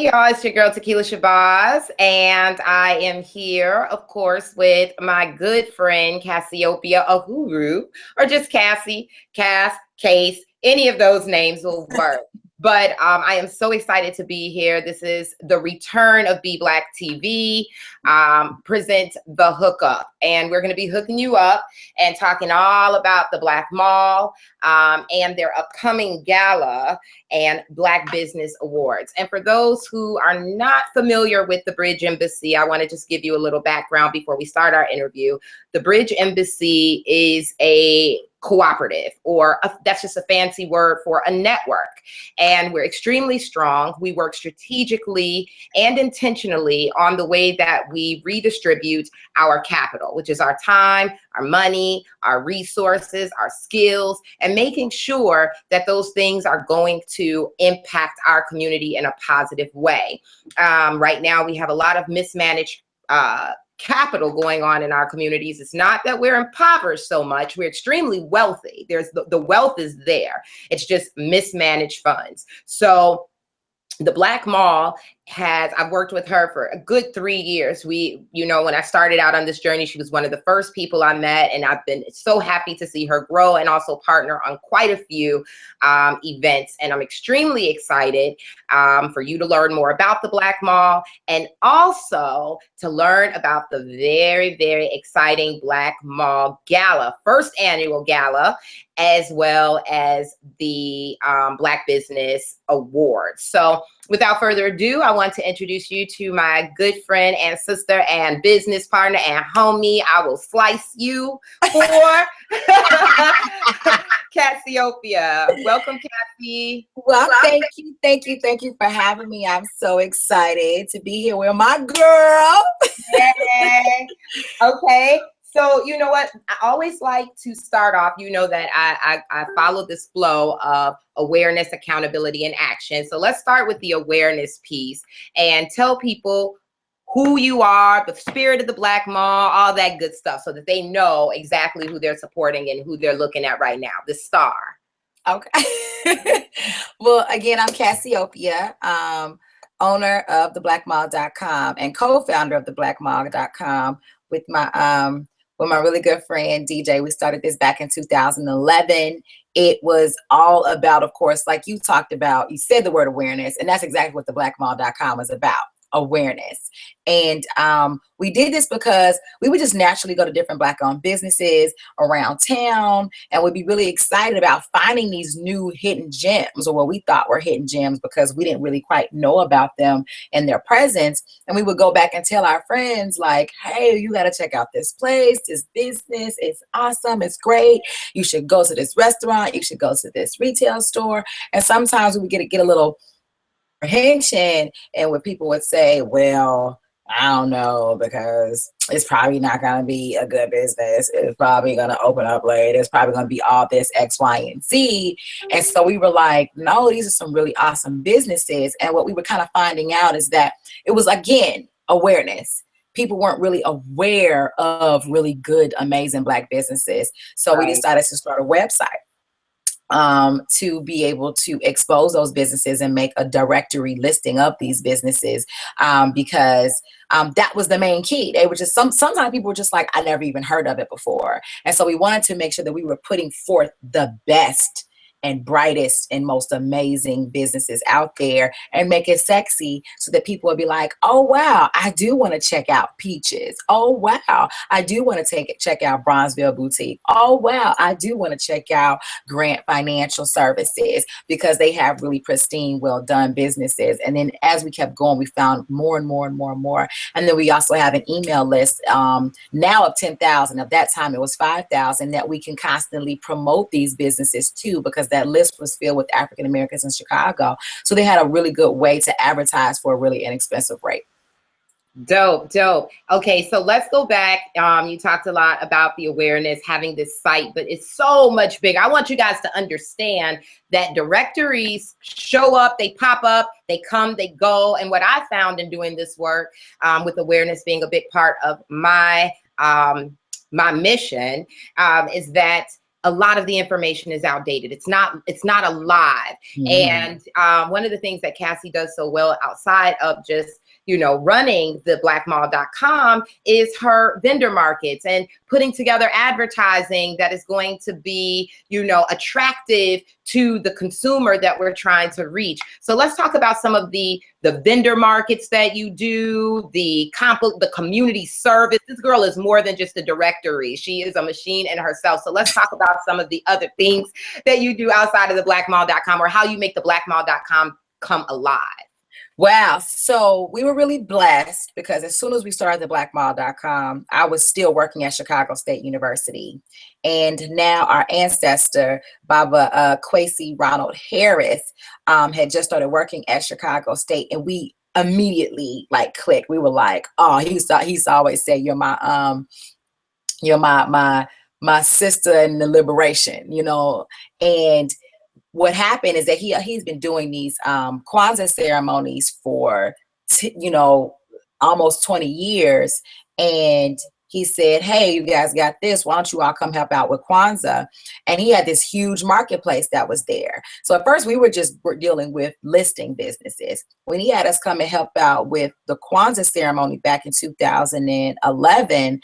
y'all, it's your girl Tequila Shabazz, and I am here, of course, with my good friend Cassiopeia Uhuru, or just Cassie, Cass, Case, any of those names will work. But I am so excited to be here. This is the return of Be Black TV, present The Hookup. And we're going to be hooking you up and talking all about the Black Mall and their upcoming gala and Black Business Awards. And for those who are not familiar with the Bridge Embassy, I want to just give you a little background before we start our interview. The Bridge Embassy is a cooperative, that's just a fancy word for a network. And we're extremely strong. We work strategically and intentionally on the way that we redistribute our capital, which is our time, our money, our resources, our skills, and making sure that those things are going to impact our community in a positive way. Right now, we have a lot of mismanaged capital going on in our communities. It's not that we're impoverished so much. We're extremely wealthy. There's the wealth is there. It's just mismanaged funds. So the Black Mall I've worked with her for a good 3 years. When I started out on this journey, she was one of the first people I met, and I've been so happy to see her grow and also partner on quite a few events. And I'm extremely excited for you to learn more about the Black Mall and also to learn about the very, very exciting Black Mall Gala, first annual gala, as well as the Black Business Awards. So without further ado, I want to introduce you to my good friend and sister and business partner and homie. I will slice you for Cassiopeia. Welcome, Cassie. Well, thank you for having me. I'm so excited to be here with my girl. Yay. Okay. So you know what? I always like to start off, that I follow this flow of awareness, accountability, and action. So let's start with the awareness piece and tell people who you are, the spirit of the Black Mall, all that good stuff, so that they know exactly who they're supporting and who they're looking at right now, the star. Okay. Well, again, I'm Cassiopeia, owner of theblackmall.com and co-founder of theblackmall.com with my really good friend, DJ. We started this back in 2011. It was all about, of course, like you talked about, you said the word awareness, and that's exactly what the blackmall.com is about, awareness. And we did this because we would just naturally go to different Black-owned businesses around town, and we'd be really excited about finding these new hidden gems, or what we thought were hidden gems, because we didn't really quite know about them and their presence. And we would go back and tell our friends, like, hey, you got to check out this place, this business. It's awesome. It's great. You should go to this restaurant. You should go to this retail store. And sometimes we would get a little apprehension, and when people would say, well, I don't know, because it's probably not going to be a good business. It's probably going to open up late. It's probably going to be all this X, Y, and Z. And so we were like, no, these are some really awesome businesses. And what we were kind of finding out is that it was, again, awareness. People weren't really aware of really good, amazing Black businesses. So we decided to start a website to be able to expose those businesses and make a directory listing of these businesses, because that was the main key. They were just sometimes people were just like, I never even heard of it before. And so we wanted to make sure that we were putting forth the best and brightest and most amazing businesses out there and make it sexy, so that people would be like, oh, wow, I do want to check out Peaches. Oh, wow, I do want to check out Bronzeville Boutique. Oh, wow, I do want to check out Grant Financial Services, because they have really pristine, well done businesses. And then as we kept going, we found more and more and more and more. And then we also have an email list now of 10,000. At that time, it was 5,000, that we can constantly promote these businesses too, because that list was filled with African Americans in Chicago. So they had a really good way to advertise for a really inexpensive rate. Dope. Okay, so let's go back. You talked a lot about the awareness, having this site, but it's so much bigger. I want you guys to understand that directories show up, they pop up, they come, they go. And what I found in doing this work, with awareness being a big part of my mission, is that a lot of the information is outdated. It's not alive. And one of the things that Cassie does so well outside of just, you know, running the blackmall.com is her vendor markets and putting together advertising that is going to be, you know, attractive to the consumer that we're trying to reach. So let's talk about some of the vendor markets that you do, the community service. This girl is more than just a directory. She is a machine in herself. So let's talk about some of the other things that you do outside of the blackmall.com, or how you make the blackmall.com come alive. Wow. So we were really blessed because as soon as we started the blackmall.com, I was still working at Chicago State University. And now our ancestor, Baba Kwesi Ronald Harris, had just started working at Chicago State, and we immediately like clicked. We were like, oh, he's always said, you're my sister in the liberation, you know. And what happened is that he's been doing these Kwanzaa ceremonies for almost 20 years, and he said, hey, you guys got this, why don't you all come help out with Kwanzaa? And he had this huge marketplace that was there. So at first we were just dealing with listing businesses. When he had us come and help out with the Kwanzaa ceremony back in 2011,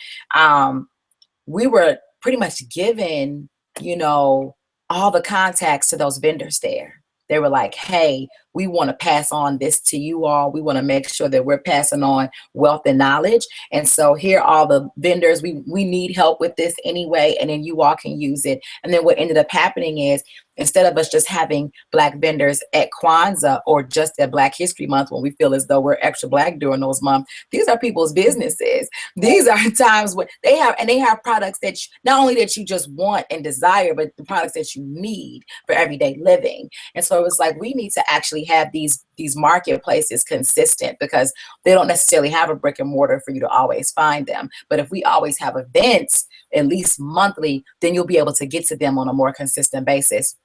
we were pretty much given, you know, all the contacts to those vendors there. They were like, hey, we want to pass on this to you all. We want to make sure that we're passing on wealth and knowledge. And so here are all the vendors. We need help with this anyway. And then you all can use it. And then what ended up happening is, instead of us just having Black vendors at Kwanzaa or just at Black History Month, when we feel as though we're extra Black during those months, these are people's businesses. These are times when they have products that not only that you just want and desire, but the products that you need for everyday living. And so it was like, we need to actually have these marketplaces consistent, because they don't necessarily have a brick and mortar for you to always find them. But if we always have events, at least monthly, then you'll be able to get to them on a more consistent basis.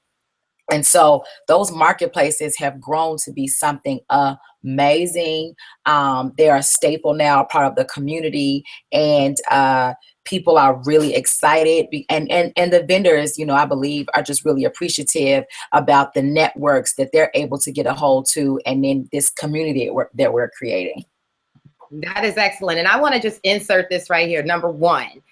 And so those marketplaces have grown to be something amazing. They're a staple now, part of the community, and people are really excited. And the vendors, you know, I believe are just really appreciative about the networks that they're able to get a hold to, and then this community that we're creating. That is excellent. And I want to just insert this right here. Number one,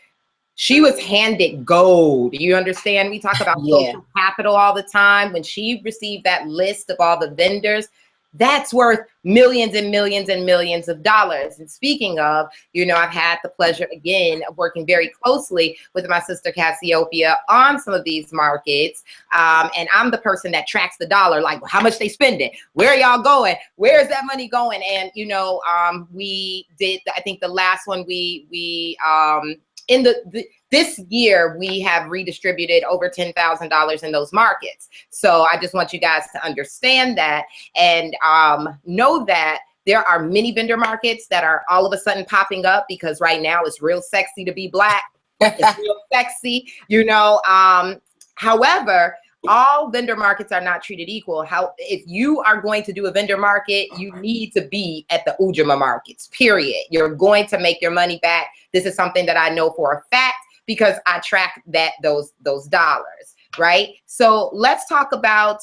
she was handed gold. You understand? We talk about social capital all the time. When she received that list of all the vendors, that's worth millions and millions and millions of dollars. And speaking of, you know, I've had the pleasure again of working very closely with my sister Cassiopeia on some of these markets. And I'm the person that tracks the dollar, like how much they spending, where are y'all going, where's that money going? And, you know, we did, I think the last one in this year, we have redistributed over $10,000 in those markets. So I just want you guys to understand that, and know that there are many vendor markets that are all of a sudden popping up, because right now it's real sexy to be Black. It's real sexy, you know. However, all vendor markets are not treated equal. If you are going to do a vendor market, you need to be at the Ujamaa markets, period. You're going to make your money back. This is something that I know for a fact, because I track those dollars, right? So let's talk about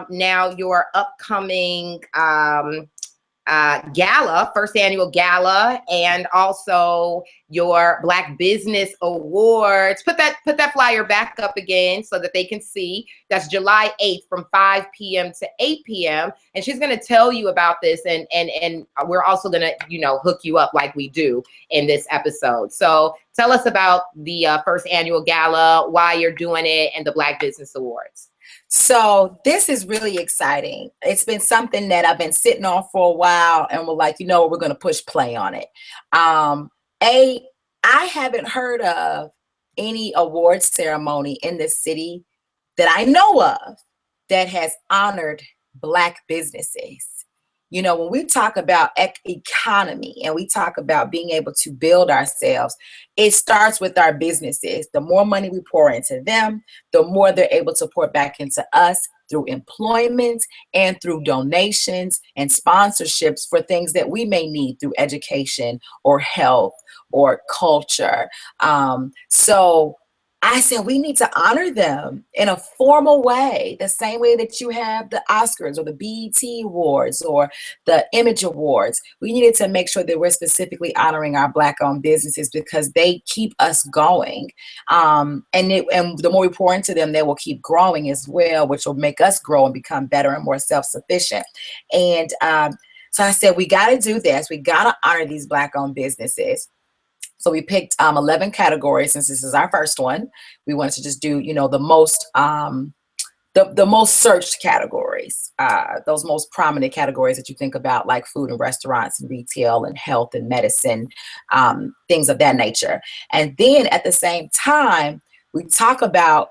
now your upcoming gala, first annual gala, and also your Black Business Awards. Put that flyer back up again so that they can see. That's July 8th from 5 p.m. to 8 p.m. And she's going to tell you about this, and we're also going to, you know, hook you up like we do in this episode. So tell us about the first annual gala, why you're doing it, and the Black Business Awards. So this is really exciting. It's been something that I've been sitting on for a while, and we're like, you know, we're going to push play on it. I haven't heard of any award ceremony in the city that I know of that has honored Black businesses. You know, when we talk about economy and we talk about being able to build ourselves, it starts with our businesses. The more money we pour into them, the more they're able to pour back into us through employment and through donations and sponsorships for things that we may need through education or health or culture. So I said, we need to honor them in a formal way, the same way that you have the Oscars or the BET Awards or the Image Awards. We needed to make sure that we're specifically honoring our Black-owned businesses because they keep us going. And the more we pour into them, they will keep growing as well, which will make us grow and become better and more self-sufficient. And so I said, we got to do this. We got to honor these Black-owned businesses. So we picked 11 categories since this is our first one. We wanted to just do, the most the most searched categories, those most prominent categories that you think about, like food and restaurants and retail and health and medicine, things of that nature. And then at the same time, we talk about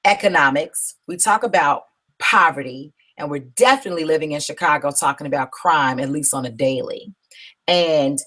economics, we talk about poverty, and we're definitely living in Chicago talking about crime, at least on a daily. And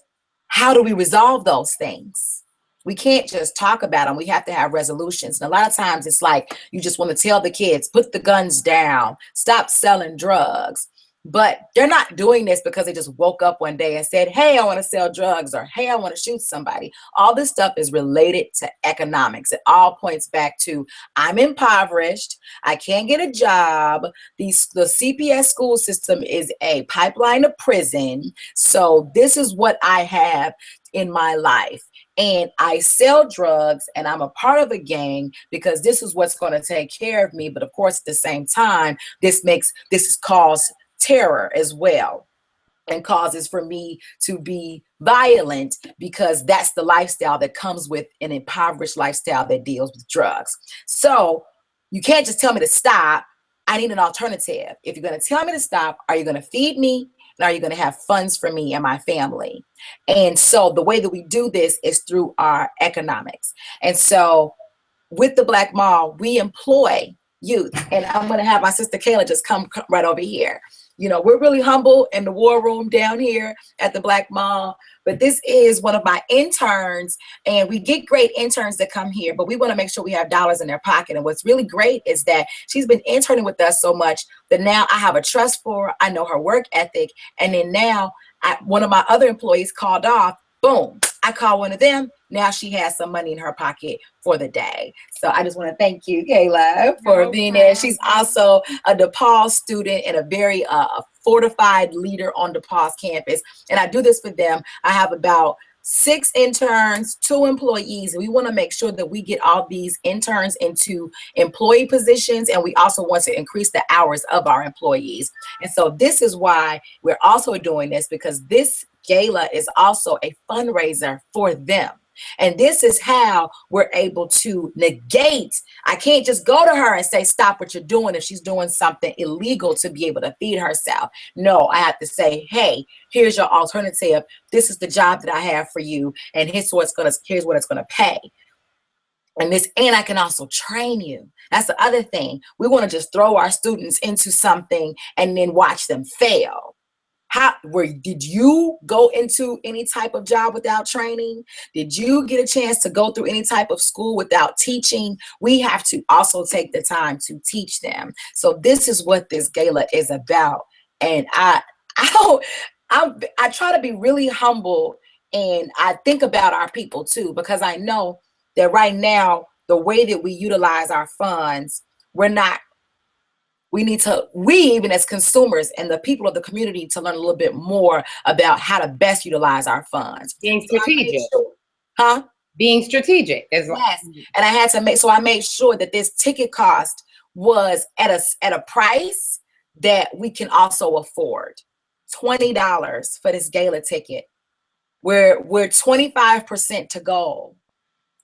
how do we resolve those things? We can't just talk about them. We have to have resolutions. And a lot of times it's like you just want to tell the kids, put the guns down, stop selling drugs. But they're not doing this because they just woke up one day and said, hey, I want to sell drugs, or hey, I want to shoot somebody. All this stuff is related to economics. It all points back to, I'm impoverished. I can't get a job. The CPS school system is a pipeline to prison. So this is what I have in my life. And I sell drugs and I'm a part of a gang because this is what's going to take care of me. But of course, at the same time, this has caused terror as well, and causes for me to be violent because that's the lifestyle that comes with an impoverished lifestyle that deals with drugs. So you can't just tell me to stop. I need an alternative. If you're going to tell me to stop, are you going to feed me? And are you going to have funds for me and my family? And so the way that we do this is through our economics. And so with the Black Mall, we employ youth. And I'm going to have my sister Kayla just come right over here. We're really humble in the war room down here at the Black Mall, but this is one of my interns, and we get great interns that come here, but we want to make sure we have dollars in their pocket. And what's really great is that she's been interning with us so much that now I have a trust for her. I know her work ethic. And then now one of my other employees called off. Boom, I call one of them. Now she has some money in her pocket for the day. So I just want to thank you, Kayla, for being there. She's also a DePaul student and a very fortified leader on DePaul's campus. And I do this for them. I have about 6 interns, 2 employees. And we want to make sure that we get all these interns into employee positions. And we also want to increase the hours of our employees. And so this is why we're also doing this, because this gala is also a fundraiser for them. And this is how we're able to negate. I can't just go to her and say, stop what you're doing if she's doing something illegal to be able to feed herself. No, I have to say, hey, here's your alternative. This is the job that I have for you. And here's what it's gonna pay. And I can also train you. That's the other thing. We want to just throw our students into something and then watch them fail. Did you go into any type of job without training? Did you get a chance to go through any type of school without teaching? We have to also take the time to teach them. So this is what this gala is about. And I try to be really humble, and I think about our people too, because I know that right now, the way that we utilize our funds, we even as consumers and the people of the community, to learn a little bit more about how to best utilize our funds. Being strategic. Huh? Being strategic. Yes. And I made sure that this ticket cost was at a price that we can also afford. $20 for this gala ticket. We're 25% to goal.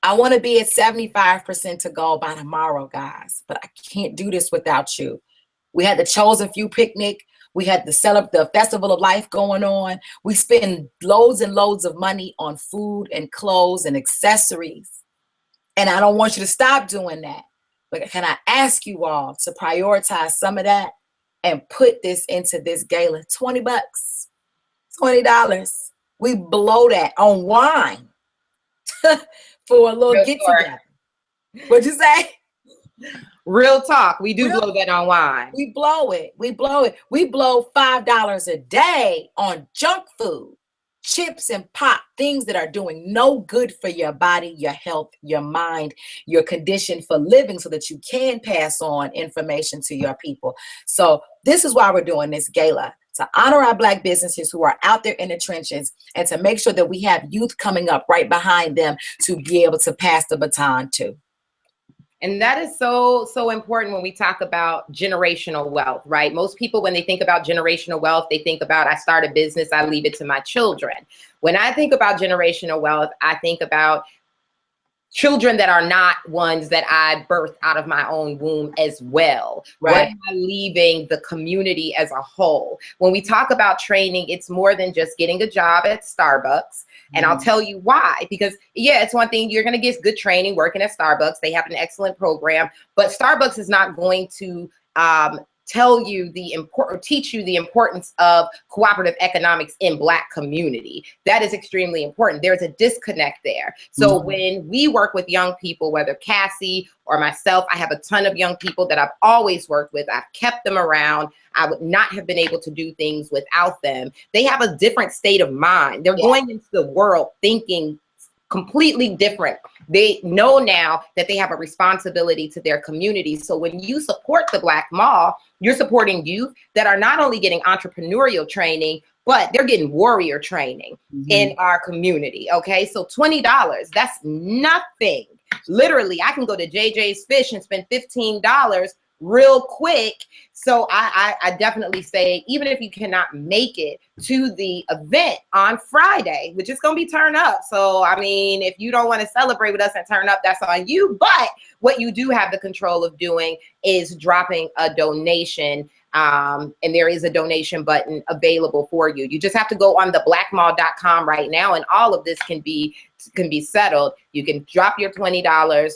I want to be at 75% to goal by tomorrow, guys, but I can't do this without you. We had the Chosen Few picnic. We had the Festival of Life going on. We spend loads and loads of money on food and clothes and accessories. And I don't want you to stop doing that. But can I ask you all to prioritize some of that and put this into this gala? $20, $20. We blow that on wine for a little get together. What'd you say? Real talk. We do blow that on wine. We blow it. We blow $5 a day on junk food. chips and pop, things that are doing no good for your body, your health, your mind, your condition for living, so that you can pass on information to your people. So this is why we're doing this gala, to honor our Black businesses who are out there in the trenches, and to make sure that we have youth coming up right behind them to be able to pass the baton to. And that is so important when we talk about generational wealth, right? Most people, when they think about generational wealth, they think about, I start a business, I leave it to my children. When I think about generational wealth, I think about children that are not ones that I birthed out of my own womb as well. Right. What am I leaving the community as a whole? When we talk about training, it's more than just getting a job at Starbucks. And I'll tell you why, because yeah, it's one thing, you're going to get good training working at Starbucks. They have an excellent program, but Starbucks is not going to tell you the important, teach you the importance of cooperative economics in Black community. That is extremely important. There's a disconnect there. So when we work with young people, whether Cassie or myself, I have a ton of young people that I've always worked with. I've kept them around. I would not have been able to do things without them. They have a different state of mind. They're going into the world thinking completely different. They know now that they have a responsibility to their community. So when you support the Black Mall, you're supporting youth that are not only getting entrepreneurial training, but they're getting warrior training in our community. Okay, so $20, that's nothing. Literally, I can go to JJ's Fish and spend $15 real quick. So I definitely say, even if you cannot make it to the event on Friday, which is going to be turn up. So, I mean, if you don't want to celebrate with us and turn up, that's on you. But what you do have the control of doing is dropping a donation. And there is a donation button available for you. You just have to go on the blackmall.com right now, and all of this can be settled. You can drop your $20.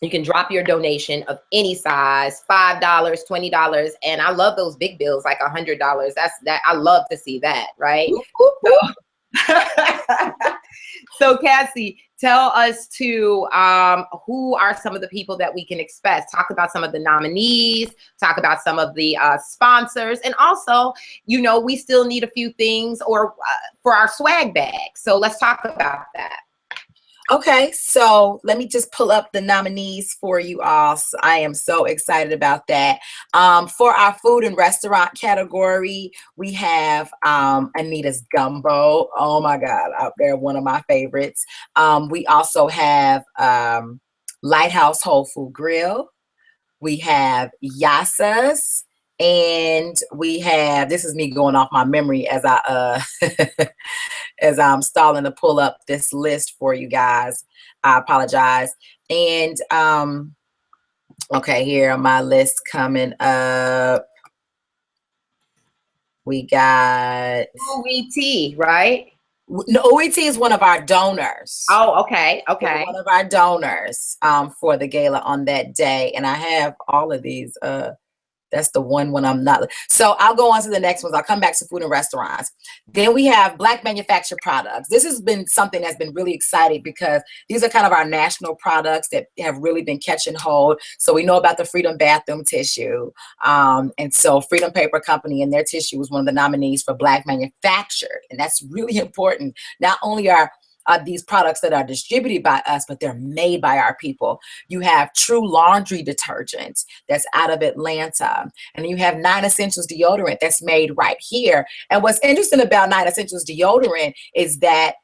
You can drop your donation of any size, $5, $20. And I love those big bills, like $100. That I love to see that, right? So Cassie, tell us too, who are some of the people that we can expect? Talk about some of the nominees, talk about some of the sponsors, and also, you know, we still need a few things for our swag bag. So let's talk about that. Okay, so let me just pull up the nominees for you all. So I am so excited about that. For our food and restaurant category, we have Anita's Gumbo. Oh my God, out there, one of my favorites. We also have Lighthouse Whole Food Grill. We have Yasa's. And we have, this is me going off my memory as I as I'm stalling to pull up this list for you guys. I apologize. And okay, here on my list coming up, we got OET, right? No, OET is one of our donors. Oh, okay, okay. One of our donors for the gala on that day. And I have all of these. That's the one when I'm not. So I'll go on to the next ones. I'll come back to food and restaurants. Then we have Black manufactured products. This has been something that's been really exciting because these are kind of our national products that have really been catching hold. So we know about the Freedom Bathroom Tissue. And so Freedom Paper Company and their tissue was one of the nominees for Black manufactured. And that's really important. Not only are these products that are distributed by us, but they're made by our people. You have True Laundry Detergent that's out of Atlanta. And you have 9 Essentials Deodorant that's made right here. And what's interesting about 9 Essentials Deodorant is that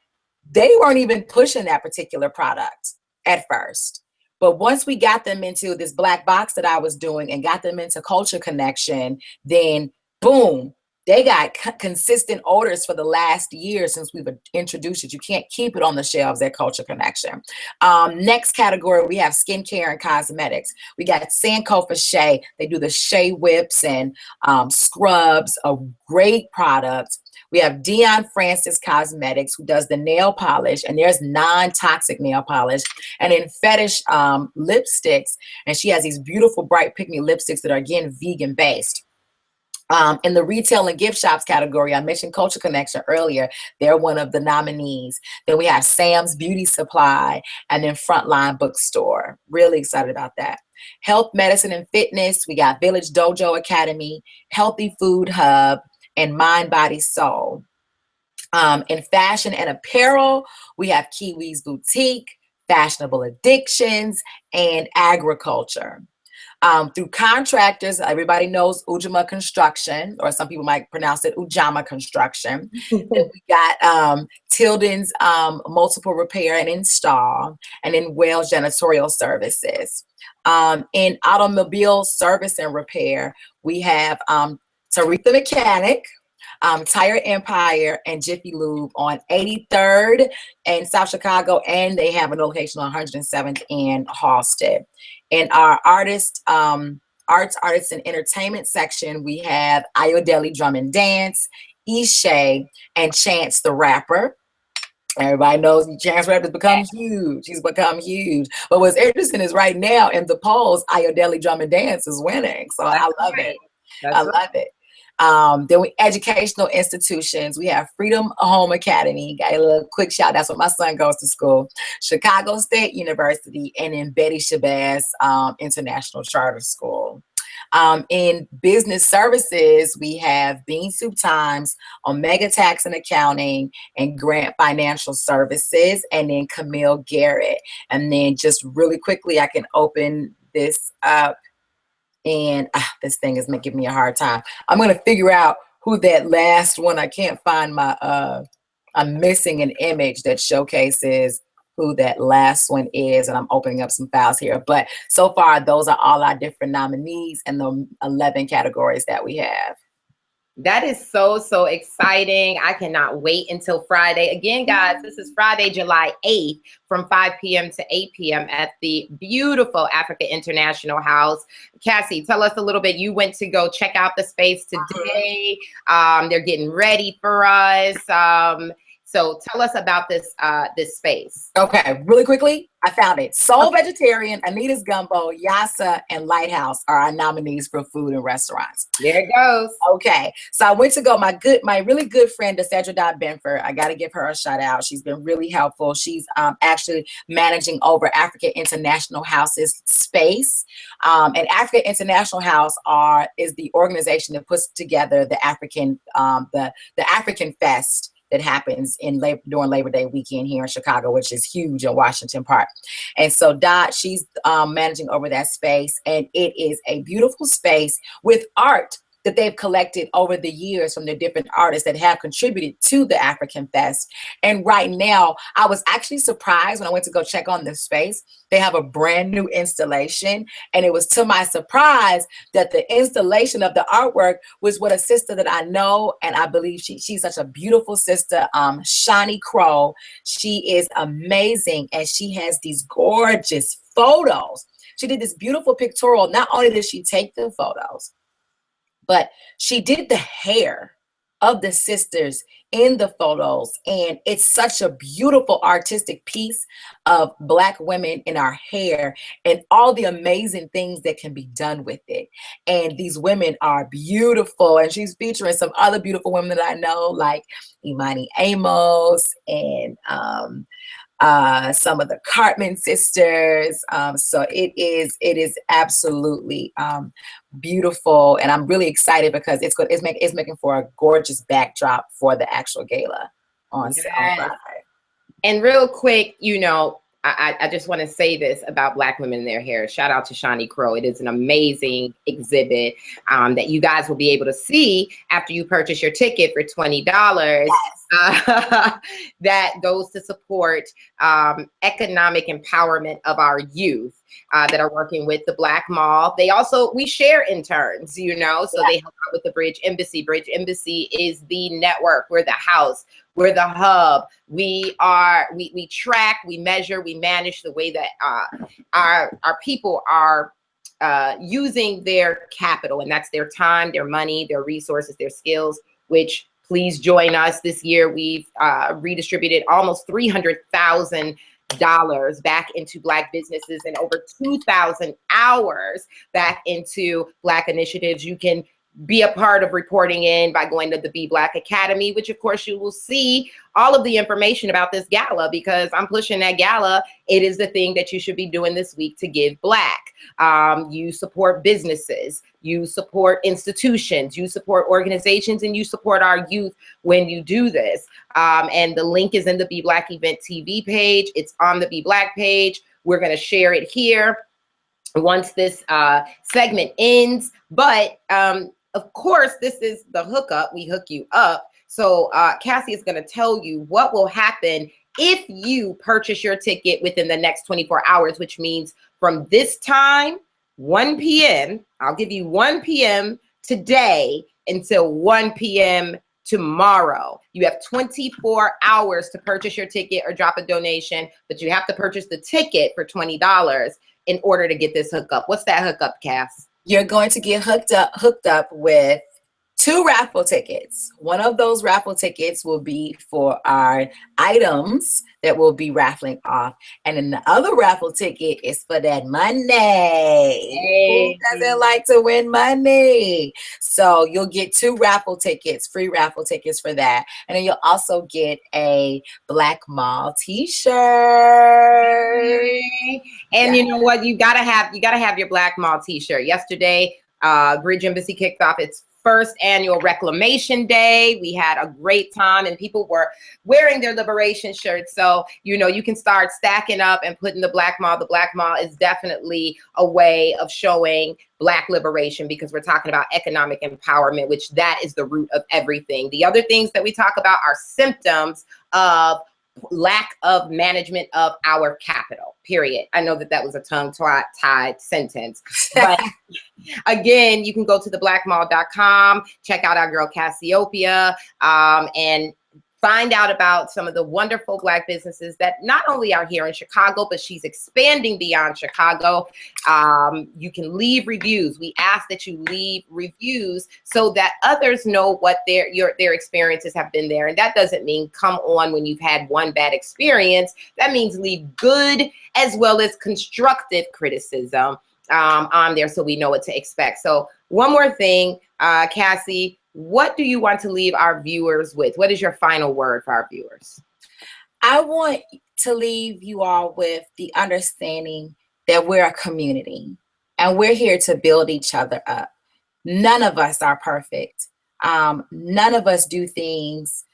they weren't even pushing that particular product at first. But once we got them into this black box that I was doing and got them into Culture Connection, then boom, they got consistent orders for the last year since we've introduced it. You can't keep it on the shelves at Culture Connection. Next category, we have skincare and cosmetics. We got Sankofa Shea. They do the Shea Whips and scrubs, a great product. We have Dion Francis Cosmetics, who does the nail polish, and there's non-toxic nail polish. And then Fetish lipsticks, and she has these beautiful bright pick me lipsticks that are, again, vegan-based. In the retail and gift shops category, I mentioned Culture Connection earlier. They're one of the nominees. Then we have Sam's Beauty Supply and then Frontline Bookstore. Really excited about that. Health, Medicine, and Fitness. We got Village Dojo Academy, Healthy Food Hub, and Mind, Body, Soul. In fashion and apparel, we have Kiwi's Boutique, Fashionable Addictions, and Agriculture. Through contractors, everybody knows Ujima Construction, or some people might pronounce it Ujama Construction. Then we got Tilden's Multiple Repair and Install, and then Wells Janitorial Services. In automobile service and repair, we have Taretha Mechanic, Tire Empire, and Jiffy Lube on 83rd in South Chicago, and they have a location on 107th in Halsted. In our arts, artists, and entertainment section, we have Ayodele Drum and Dance, Ishay, and Chance the Rapper. Everybody knows Chance the Rapper's become huge. He's become huge. But what's interesting is right now in the polls, Ayodele Drum and Dance is winning. So I love it. I love it. Then we educational institutions. We have Freedom Home Academy. Got a little quick shout. That's where my son goes to school. Chicago State University, and then Betty Shabazz International Charter School. In business services, we have Bean Soup Times, Omega Tax and Accounting, and Grant Financial Services, and then Camille Garrett. And then just really quickly, I can open this up. And this thing is giving me a hard time. I'm going to figure out who that last one. I can't find my, I'm missing an image that showcases who that last one is. And I'm opening up some files here. But so far, those are all our different nominees and the 11 categories that we have. That is so, so exciting. I cannot wait until Friday. Again, guys, this is Friday, July 8th from 5 p.m. to 8 p.m. at the beautiful Africa International House. Cassie, tell us a little bit. You went to go check out the space today. They're getting ready for us. So tell us about this this space. Okay, really quickly, I found it. Soul Vegetarian, Anita's Gumbo, Yasa, and Lighthouse are our nominees for food and restaurants. There it goes. Okay, so I went to go. My really good friend, Desedra Benford. I got to give her a shout out. She's been really helpful. She's actually managing over Africa International House's space. And Africa International House is the organization that puts together the African African Fest that happens during Labor Day weekend here in Chicago, which is huge in Washington Park. And so Dot, she's managing over that space, and it is a beautiful space with art that they've collected over the years from the different artists that have contributed to the African Fest. And right now, I was actually surprised when I went to go check on this space. They have a brand new installation, and it was to my surprise that the installation of the artwork was with a sister that I know, and I believe she's such a beautiful sister, Shawnee Crow. She is amazing, and she has these gorgeous photos. She did this beautiful pictorial. Not only did she take the photos, but she did the hair of the sisters in the photos. And it's such a beautiful artistic piece of Black women in our hair and all the amazing things that can be done with it. And these women are beautiful. And she's featuring some other beautiful women that I know, like Imani Amos and some of the Cartman sisters. So it is absolutely beautiful, and I'm really excited because it's making for a gorgeous backdrop for the actual gala on Friday. And real quick, I just want to say this about Black women in their hair. Shout out to Shawnee Crow. It is an amazing exhibit that you guys will be able to see after you purchase your ticket for $20. Yes. That goes to support economic empowerment of our youth that are working with the Black Mall. We share interns, so they help out with the Bridge Embassy. Bridge Embassy is the network. We're the house. We're the hub. We track, we measure, we manage the way that our people are using their capital, and that's their time, their money, their resources, their skills, which please join us. This year, we've redistributed almost $300,000 back into Black businesses and over 2,000 hours back into Black initiatives. You can be a part of reporting in by going to the Be Black Academy, which of course you will see all of the information about this gala, because I'm pushing that gala. It is the thing that you should be doing this week to give Black. You support businesses, you support institutions, you support organizations, and you support our youth when you do this. And the link is in the Be Black Event TV page. It's on the Be Black page. We're going to share it here once this segment ends. But of course, this is the hookup. We hook you up. So Cassie is going to tell you what will happen if you purchase your ticket within the next 24 hours, which means from this time, 1 p.m., I'll give you 1 p.m. today until 1 p.m. tomorrow. You have 24 hours to purchase your ticket or drop a donation, but you have to purchase the ticket for $20 in order to get this hookup. What's that hookup, Cass? You're going to get hooked up with 2 raffle tickets. One of those raffle tickets will be for our items that we'll be raffling off. And then the other raffle ticket is for that money. Hey. Who doesn't like to win money? So you'll get 2 raffle tickets, free raffle tickets for that. And then you'll also get a Black Mall t-shirt. And you know what? You gotta have your Black Mall t-shirt. Yesterday, Bridge Embassy kicked off its first annual Reclamation Day. We had a great time and people were wearing their liberation shirts. So, you know, you can start stacking up and putting the Black Mall. The Black Mall is definitely a way of showing Black liberation, because we're talking about economic empowerment, which that is the root of everything. The other things that we talk about are symptoms of lack of management of our capital, period. I know that that was a tongue-tied sentence, but again, you can go to theblackmall.com, check out our girl Cassiopeia, and find out about some of the wonderful Black businesses that not only are here in Chicago, but she's expanding beyond Chicago. You can leave reviews. We ask that you leave reviews so that others know what their experiences have been there. And that doesn't mean come on when you've had one bad experience. That means leave good as well as constructive criticism on there so we know what to expect. So one more thing, Cassie, what do you want to leave our viewers with? What is your final word for our viewers? I want to leave you all with the understanding that we're a community and we're here to build each other up. None of us are perfect. None of us do things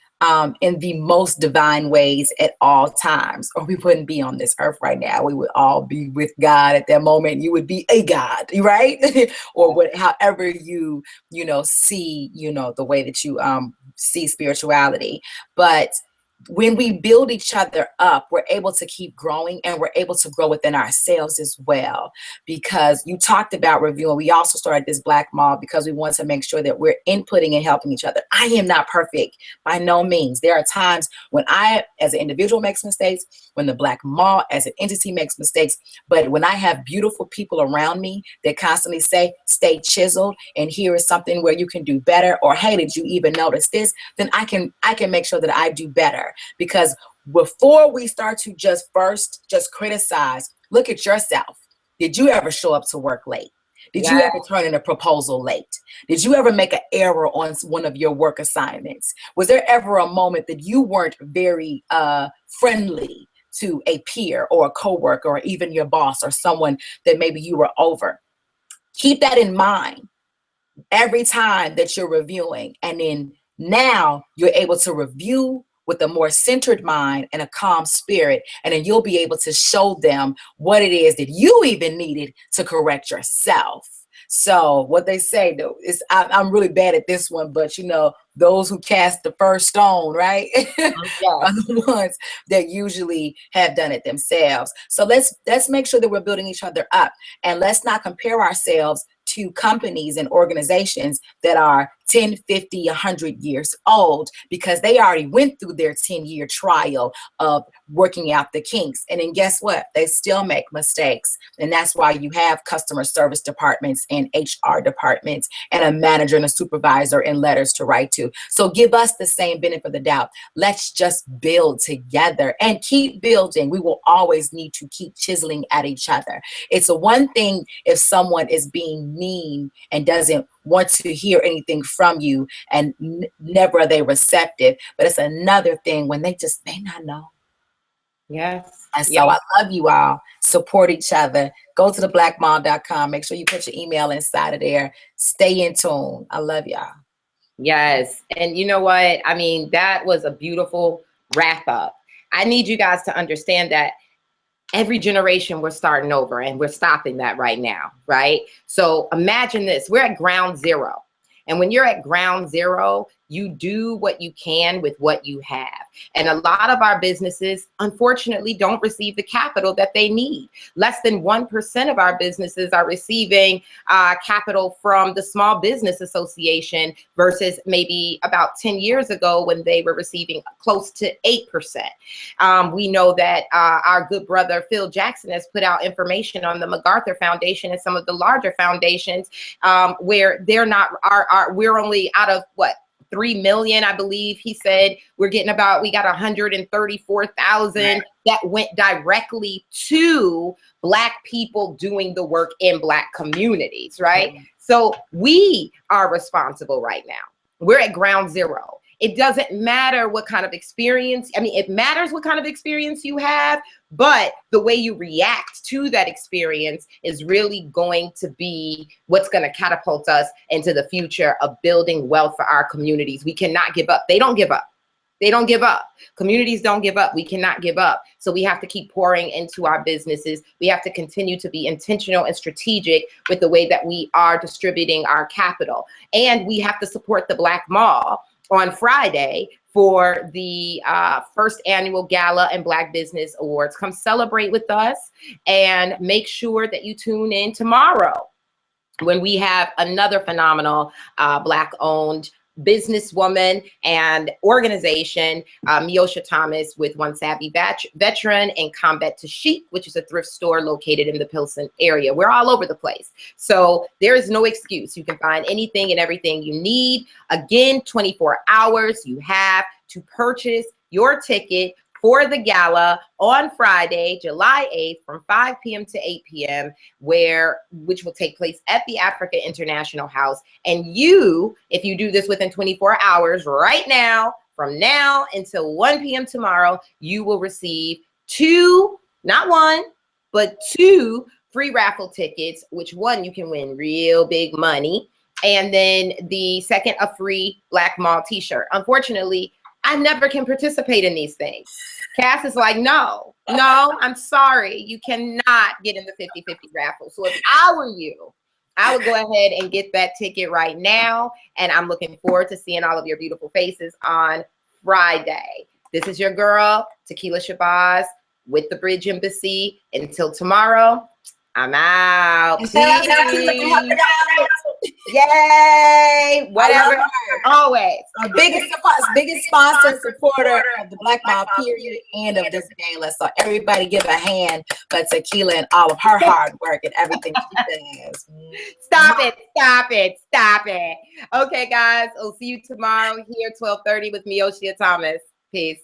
in the most divine ways at all times, or we wouldn't be on this earth right now. We would all be with God at that moment. You would be a God, right? Or however you see, the way that you see spirituality. But when we build each other up, we're able to keep growing and we're able to grow within ourselves as well. Because you talked about reviewing. We also started this Black Mall because we want to make sure that we're inputting and helping each other. I am not perfect by no means. There are times when I, as an individual, makes mistakes, when the Black Mall as an entity makes mistakes. But when I have beautiful people around me that constantly say, stay chiseled, and here is something where you can do better, or hey, did you even notice this? Then I can make sure that I do better. Because before we start to just criticize, look at yourself. Did you ever show up to work late? Did you ever turn in a proposal late? Did you ever make an error on one of your work assignments? Was there ever a moment that you weren't very friendly to a peer or a coworker or even your boss or someone that maybe you were over? Keep that in mind every time that you're reviewing. And then now you're able to review with a more centered mind and a calm spirit. And then you'll be able to show them what it is that you even needed to correct yourself. So what they say though is, I'm really bad at this one, but those who cast the first stone, right? Are the ones that usually have done it themselves. So let's make sure that we're building each other up, and let's not compare ourselves to companies and organizations that are 10, 50, 100 years old, because they already went through their 10-year trial of working out the kinks. And then guess what? They still make mistakes. And that's why you have customer service departments and HR departments and a manager and a supervisor and letters to write to. So give us the same benefit of the doubt. Let's just build together and keep building. We will always need to keep chiseling at each other. It's a one thing if someone is being mean and doesn't want to hear anything from you, and never are they receptive. But it's another thing when they just may not know. Yes. And so I love you all. Support each other. Go to theblackmom.com. Make sure you put your email inside of there. Stay in tune. I love y'all. Yes. And you know what? I mean, that was a beautiful wrap up. I need you guys to understand that every generation we're starting over, and we're stopping that right now, right? So imagine this, we're at ground zero. And when you're at ground zero, you do what you can with what you have. And a lot of our businesses, unfortunately, don't receive the capital that they need. Less than 1% of our businesses are receiving capital from the Small Business Association versus maybe about 10 years ago when they were receiving close to 8%. We know that our good brother Phil Jackson has put out information on the MacArthur Foundation and some of the larger foundations where they're not, we're only out of what? 3 million, I believe he said. We got 134,000 that went directly to Black people doing the work in Black communities, right? So we are responsible right now. We're at ground zero. It doesn't matter what kind of experience, I mean, it matters what kind of experience you have, but the way you react to that experience is really going to be what's going to catapult us into the future of building wealth for our communities. We cannot give up. They don't give up. They don't give up. Communities don't give up. We cannot give up. So we have to keep pouring into our businesses. We have to continue to be intentional and strategic with the way that we are distributing our capital. And we have to support the Black Mall on Friday for the first annual Gala and Black Business Awards. Come celebrate with us, and make sure that you tune in tomorrow when we have another phenomenal Black-owned businesswoman and organization, Miosha Thomas, with One Savvy Veteran and Combat to Chic, which is a thrift store located in the Pilsen area. We're all over the place. So there is no excuse. You can find anything and everything you need. Again, 24 hours you have to purchase your ticket for the gala on Friday, July 8th from 5 p.m. to 8 p.m., which will take place at the Africa International House. And you, if you do this within 24 hours right now, from now until 1 p.m. tomorrow, you will receive 2, not 1, but 2 free raffle tickets, which one you can win real big money. And then the second, a free Black Mall t-shirt. Unfortunately, I never can participate in these things. Cass is like, no, I'm sorry. You cannot get in the 50-50 raffle. So if I were you, I would go ahead and get that ticket right now. And I'm looking forward to seeing all of your beautiful faces on Friday. This is your girl, Tequila Shabazz with the Bridge Embassy. Until tomorrow, I'm out. Yay! Whatever. Always. Our biggest sponsor and supporter of the Black Mall period and of this gala. So everybody give a hand for Tequila and all of her hard work and everything she does. Stop it. Okay, guys. I'll see you tomorrow here, 12:30 with Miosha Thomas. Peace.